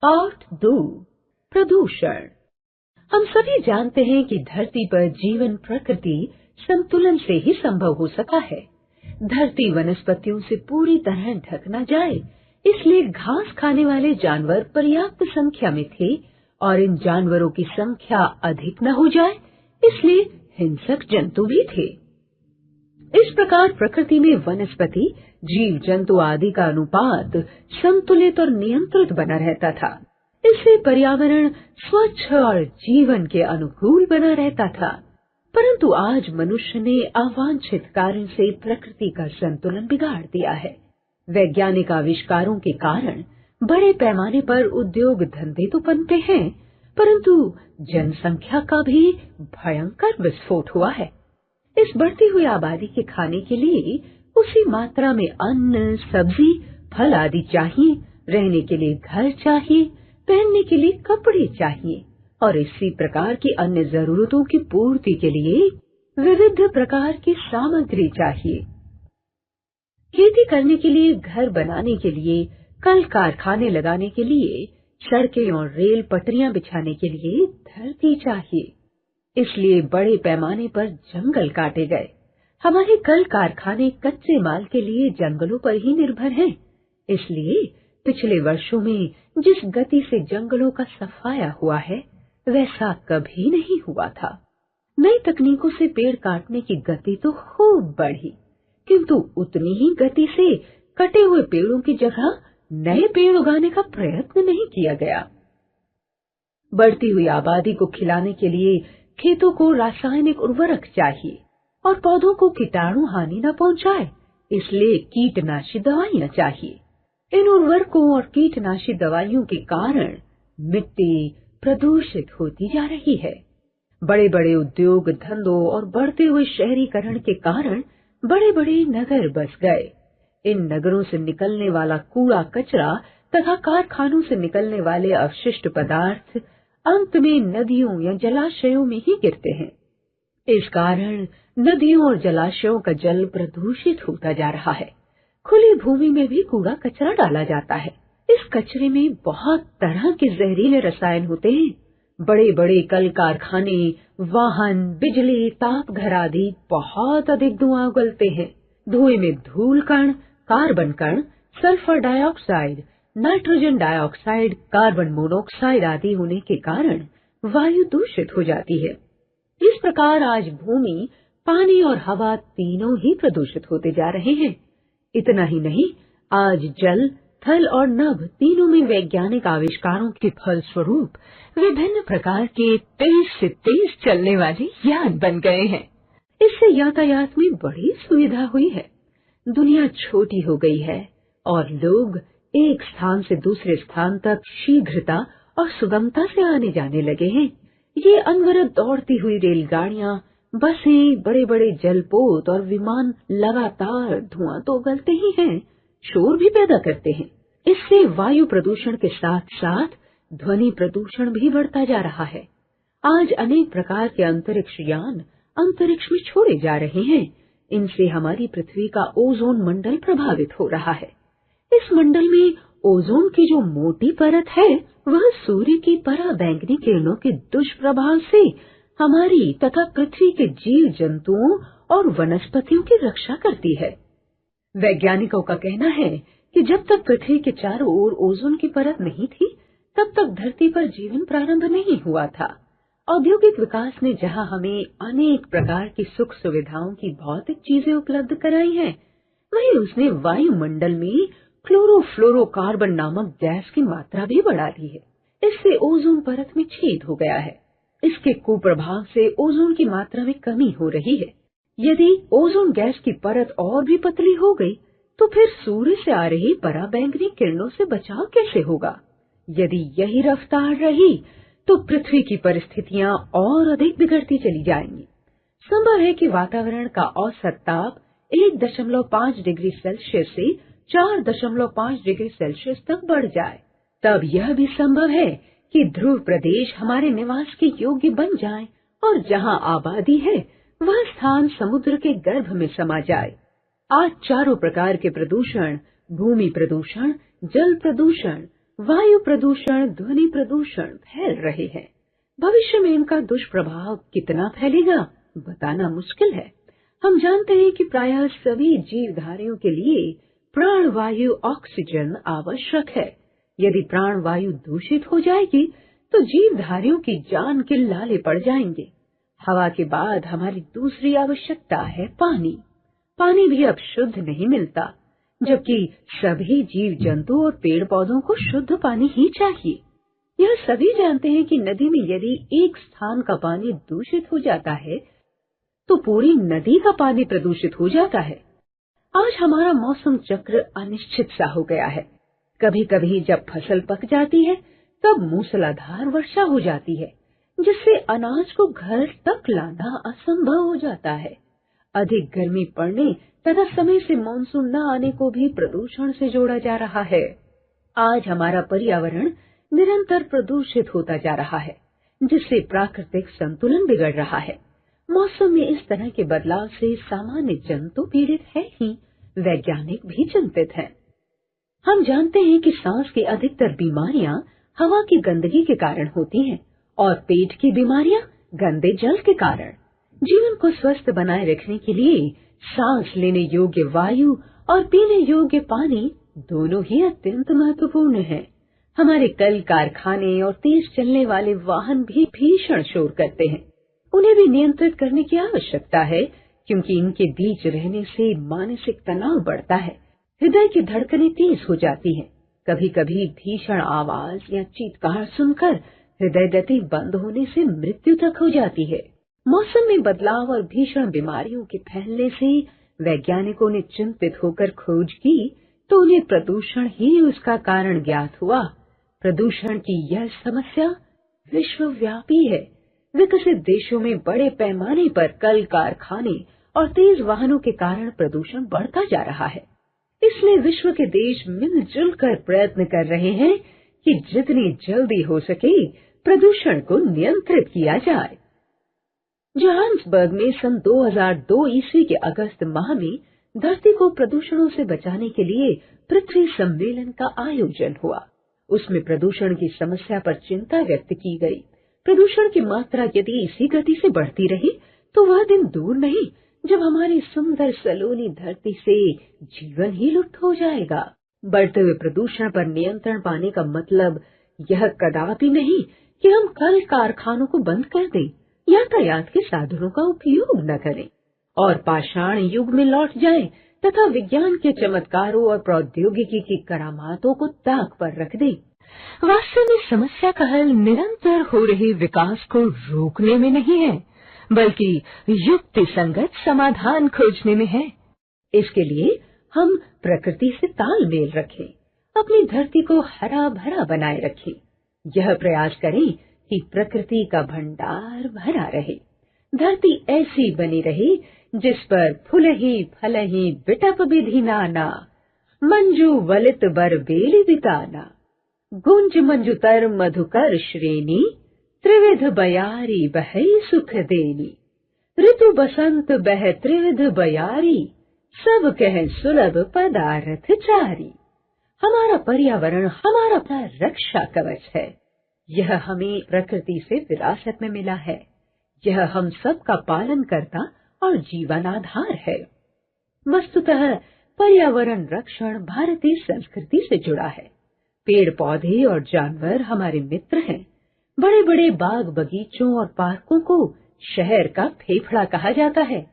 Part 2 प्रदूषण। हम सभी जानते हैं कि धरती पर जीवन प्रकृति संतुलन से ही संभव हो सका है। धरती वनस्पतियों से पूरी तरह ढक न जाए, इसलिए घास खाने वाले जानवर पर्याप्त संख्या में थे और इन जानवरों की संख्या अधिक न हो जाए, इसलिए हिंसक जंतु भी थे। इस प्रकार प्रकृति में वनस्पति, जीव जंतु आदि का अनुपात संतुलित और नियंत्रित बना रहता था। इससे पर्यावरण स्वच्छ और जीवन के अनुकूल बना रहता था। परंतु आज मनुष्य ने अवांछित कारण से प्रकृति का संतुलन बिगाड़ दिया है। वैज्ञानिक आविष्कारों के कारण बड़े पैमाने पर उद्योग धंधे तो पनपे हैं, परंतु जनसंख्या का भी भयंकर विस्फोट हुआ है। इस बढ़ती हुई आबादी के खाने के लिए उसी मात्रा में अन्न, सब्जी, फल आदि चाहिए, रहने के लिए घर चाहिए, पहनने के लिए कपड़े चाहिए और इसी प्रकार की अन्य जरूरतों की पूर्ति के लिए विविध प्रकार की सामग्री चाहिए। खेती करने के लिए, घर बनाने के लिए, कल कारखाने लगाने के लिए, सड़कें और रेल पटरियां बिछाने के लिए धरती चाहिए। इसलिए बड़े पैमाने पर जंगल काटे गए। हमारे कल कारखाने कच्चे माल के लिए जंगलों पर ही निर्भर हैं। इसलिए पिछले वर्षों में जिस गति से जंगलों का सफाया हुआ है, वैसा कभी नहीं हुआ था। नई तकनीकों से पेड़ काटने की गति तो खूब बढ़ी, किंतु उतनी ही गति से कटे हुए पेड़ों की जगह नए पेड़ उगाने का प्रयत्न नहीं किया गया। बढ़ती हुई आबादी को खिलाने के लिए खेतों को रासायनिक उर्वरक चाहिए और पौधों को कीटाणु हानि न पहुंचाए, इसलिए कीटनाशी दवाइयां चाहिए। इन उर्वरकों और कीटनाशी दवाइयों के कारण मिट्टी प्रदूषित होती जा रही है। बड़े बड़े उद्योग धंधों और बढ़ते हुए शहरीकरण के कारण बड़े बड़े नगर बस गए। इन नगरों से निकलने वाला कूड़ा कचरा तथा कारखानों से निकलने वाले अवशिष्ट पदार्थ अंत में नदियों या जलाशयों में ही गिरते हैं। इस कारण नदियों और जलाशयों का जल प्रदूषित होता जा रहा है। खुली भूमि में भी कूड़ा कचरा डाला जाता है। इस कचरे में बहुत तरह के जहरीले रसायन होते हैं। बड़े बड़े कल कारखाने, वाहन, बिजली, ताप घर आदि बहुत अधिक धुआं उगलते हैं। धुएं में धूल कण, कार्बन कण, sulphur dioxide, nitrogen dioxide, carbon monoxide आदि होने के कारण वायु दूषित हो जाती है। इस प्रकार आज भूमि, पानी और हवा तीनों ही प्रदूषित होते जा रहे हैं। इतना ही नहीं, आज जल, थल और नभ तीनों में वैज्ञानिक आविष्कारों के फलस्वरूप विभिन्न प्रकार के तेज से तेज चलने वाले यान बन गए हैं। इससे यातायात में बड़ी सुविधा हुई है। दुनिया छोटी हो गई है और लोग एक स्थान से दूसरे स्थान तक शीघ्रता और सुगमता से आने जाने लगे हैं। ये अनवरत दौड़ती हुई रेलगाड़ियां, बसें, बड़े बड़े जलपोत और विमान लगातार धुआं तो उगलते ही हैं, शोर भी पैदा करते हैं। इससे वायु प्रदूषण के साथ साथ ध्वनि प्रदूषण भी बढ़ता जा रहा है। आज अनेक प्रकार के अंतरिक्ष यान अंतरिक्ष में छोड़े जा रहे हैं। इनसे हमारी पृथ्वी का ओजोन मंडल प्रभावित हो रहा है। इस मंडल में ओजोन की जो मोटी परत है, वह सूर्य की पराबैंगनी किरणों के दुष्प्रभाव से हमारी तथा पृथ्वी के जीव जंतुओं और वनस्पतियों की रक्षा करती है। वैज्ञानिकों का कहना है कि जब तक पृथ्वी के चारों ओर ओजोन की परत नहीं थी, तब तक धरती पर जीवन प्रारंभ नहीं हुआ था। औद्योगिक विकास ने जहां हमें अनेक प्रकार की सुख सुविधाओं की भौतिक चीजें उपलब्ध कराई हैं, वहीं उसने वायुमंडल में क्लोरोफ्लोरोकार्बन नामक गैस की मात्रा भी बढ़ा दी है। इससे ओजोन परत में छेद हो गया है। इसके कुप्रभाव से ओजोन की मात्रा में कमी हो रही है। यदि ओजोन गैस की परत और भी पतली हो गई, तो फिर सूर्य से आ रही पराबैंगनी किरणों से बचाव कैसे होगा? यदि यही रफ्तार रही, तो पृथ्वी की परिस्थितियां और अधिक बिगड़ती चली जाएंगी। संभव है कि वातावरण का औसत ताप 1.5 डिग्री सेल्सियस से 4.5 डिग्री सेल्सियस तक बढ़ जाए। तब यह भी संभव है कि ध्रुव प्रदेश हमारे निवास के योग्य बन जाएं और जहां आबादी है, वह स्थान समुद्र के गर्भ में समा जाए। आज चारों प्रकार के प्रदूषण, भूमि प्रदूषण, जल प्रदूषण, वायु प्रदूषण, ध्वनि प्रदूषण फैल रहे हैं। भविष्य में इनका दुष्प्रभाव कितना फैलेगा बताना मुश्किल है। हम जानते हैं कि प्रायः सभी जीवधारियों के लिए प्राणवायु ऑक्सीजन आवश्यक है। यदि प्राणवायु दूषित हो जाएगी तो जीवधारियों की जान के लाले पड़ जाएंगे। हवा के बाद हमारी दूसरी आवश्यकता है पानी। पानी भी अब शुद्ध नहीं मिलता, जबकि सभी जीव जंतु और पेड़ पौधों को शुद्ध पानी ही चाहिए। यह सभी जानते हैं कि नदी में यदि एक स्थान का पानी दूषित हो जाता है तो पूरी नदी का पानी प्रदूषित हो जाता है। आज हमारा मौसम चक्र अनिश्चित सा हो गया है। कभी कभी जब फसल पक जाती है तब मूसलाधार वर्षा हो जाती है, जिससे अनाज को घर तक लाना असंभव हो जाता है। अधिक गर्मी पड़ने तथा समय से मानसून न आने को भी प्रदूषण से जोड़ा जा रहा है। आज हमारा पर्यावरण निरंतर प्रदूषित होता जा रहा है, जिससे प्राकृतिक संतुलन बिगड़ रहा है। मौसम में इस तरह के बदलाव से सामान्य जन तो पीड़ित है ही, वैज्ञानिक भी चिंतित हैं। हम जानते हैं कि सांस की अधिकतर बीमारियां हवा की गंदगी के कारण होती हैं और पेट की बीमारियां गंदे जल के कारण। जीवन को स्वस्थ बनाए रखने के लिए सांस लेने योग्य वायु और पीने योग्य पानी दोनों ही अत्यंत महत्वपूर्ण हैं। हमारे कल कारखाने और तेज चलने वाले वाहन भी भीषण शोर करते हैं। उन्हें भी नियंत्रित करने की आवश्यकता है, क्योंकि इनके बीच रहने से मानसिक तनाव बढ़ता है, हृदय की धड़कनें तेज हो जाती हैं। कभी कभी भीषण आवाज या चीत्कार सुनकर हृदय गति बंद होने से मृत्यु तक हो जाती है। मौसम में बदलाव और भीषण बीमारियों के फैलने से वैज्ञानिकों ने चिंतित होकर खोज की तो उन्हें प्रदूषण ही उसका कारण ज्ञात हुआ। प्रदूषण की यह समस्या विश्वव्यापी है। विकसित देशों में बड़े पैमाने पर कल कारखाने और तेज वाहनों के कारण प्रदूषण बढ़ता जा रहा है। इसलिए विश्व के देश मिलजुल कर प्रयत्न कर रहे हैं कि जितनी जल्दी हो सके प्रदूषण को नियंत्रित किया जाए। जोहान्सबर्ग में सन 2002 ईस्वी के अगस्त माह में धरती को प्रदूषणों से बचाने के लिए पृथ्वी सम्मेलन का आयोजन हुआ। उसमें प्रदूषण की समस्या पर चिंता व्यक्त की गई। प्रदूषण की मात्रा यदि इसी गति से बढ़ती रही तो वह दिन दूर नहीं जब हमारी सुंदर सलोनी धरती से जीवन ही लुप्त हो जाएगा। बढ़ते हुए प्रदूषण पर नियंत्रण पाने का मतलब यह कदापि नहीं कि हम कल कारखानों को बंद कर दें, यातायात के साधनों का उपयोग न करें और पाषाण युग में लौट जाएं तथा विज्ञान के चमत्कारों और प्रौद्योगिकी की करामातों को ताक पर रख दें। वास्तव में समस्या का हल निरंतर हो रहे विकास को रोकने में नहीं है, बल्कि युक्ति संगत समाधान खोजने में है। इसके लिए हम प्रकृति से तालमेल रखें, अपनी धरती को हरा भरा बनाए रखें। यह प्रयास करें कि प्रकृति का भंडार भरा रहे, धरती ऐसी बनी रहे जिस पर फुलहि फलहि बिटप विधि नाना, मंजू वलित बर बेली बिताना, गुंज मंजुतर मधुकर श्रेणी, त्रिविध बयारी बहई सुख देनी, ऋतु बसंत बह त्रिविध बयारी, सब कह सुलभ पदारथ चारी। हमारा पर्यावरण हमारा अपना रक्षा कवच है। यह हमें प्रकृति से विरासत में मिला है। यह हम सब का पालन करता और जीवन आधार है। वस्तुतः पर्यावरण रक्षण भारतीय संस्कृति से जुड़ा है। पेड़ पौधे और जानवर हमारे मित्र हैं। बड़े बड़े बाग बगीचों और पार्कों को शहर का फेफड़ा कहा जाता है।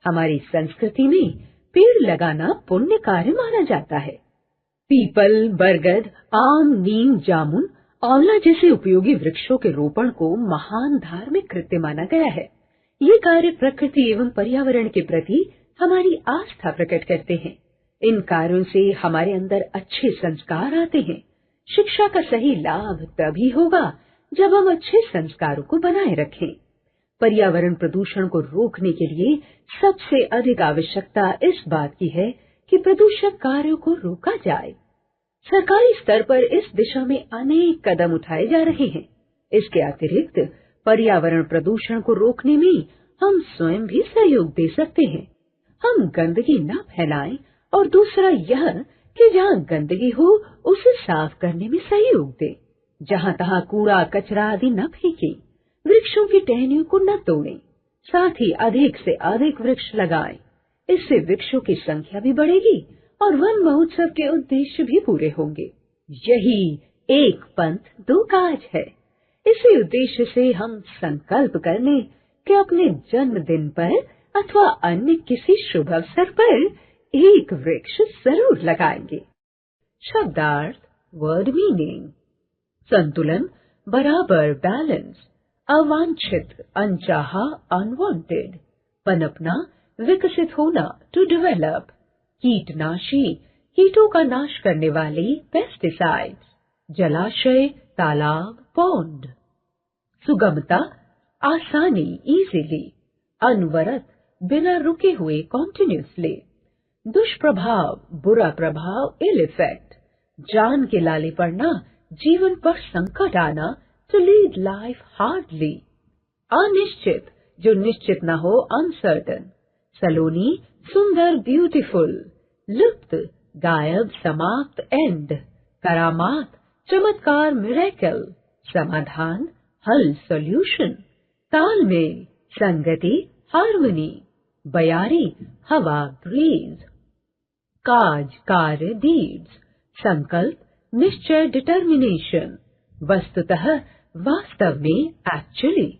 हमारी संस्कृति में पेड़ लगाना पुण्य कार्य माना जाता है। पीपल, बरगद, आम, नीम, जामुन, आंवला जैसे उपयोगी वृक्षों के रोपण को महान धार्मिक कृत्य माना गया है। ये कार्य प्रकृति एवं पर्यावरण के प्रति हमारी आस्था प्रकट करते हैं। इन कार्यों से हमारे अंदर अच्छे संस्कार आते हैं। शिक्षा का सही लाभ तभी होगा जब हम अच्छे संस्कारों को बनाए रखें। पर्यावरण प्रदूषण को रोकने के लिए सबसे अधिक आवश्यकता इस बात की है कि प्रदूषक कार्यों को रोका जाए। सरकारी स्तर पर इस दिशा में अनेक कदम उठाए जा रहे हैं। इसके अतिरिक्त पर्यावरण प्रदूषण को रोकने में हम स्वयं भी सहयोग दे सकते हैं। हम गंदगी न फैलाएं और दूसरा यह कि जहाँ गंदगी हो उसे साफ करने में सहयोग दे, जहाँ तहाँ कूड़ा कचरा आदि न फेंके, वृक्षों की टहनियों को न तोड़े, साथ ही अधिक से अधिक वृक्ष लगाएं। इससे वृक्षों की संख्या भी बढ़ेगी और वन महोत्सव के उद्देश्य भी पूरे होंगे। यही एक पंथ दो काज है। इसी उद्देश्य से हम संकल्प कर लें कि अपने जन्मदिन पर अथवा अन्य किसी शुभ अवसर पर एक वृक्ष जरूर लगाएंगे। शब्दार्थ, वर्ड मीनिंग। संतुलन, बराबर, बैलेंस। अवांछित, अनचाहा, अनवांटेड। पनपना, विकसित होना, टू डेवलप। कीटनाशी, कीटों का नाश करने वाली, पेस्टिसाइड्स। जलाशय, तालाब, पॉन्ड। सुगमता, आसानी, इजीली। अनवरत, बिना रुके हुए, कॉन्टिन्यूसली। दुष्प्रभाव, बुरा प्रभाव, इल इफेक्ट। जान के लाले पड़ना, जीवन पर संकट आना, टू लीड लाइफ हार्डली। अनिश्चित, जो निश्चित न हो, अनसर्टन। सलोनी, सुंदर, ब्यूटीफुल। लुप्त, गायब, समाप्त, एंड। करामात, चमत्कार, मिरेकल। समाधान, हल, सॉल्यूशन। तालमेल, संगति, हार्मनी। बयारी, हवा, ब्रीज। काज, कार्य, डीड्स। संकल्प, निश्चय, डिटर्मिनेशन। वस्तुतः, वास्तव में, एक्चुअली।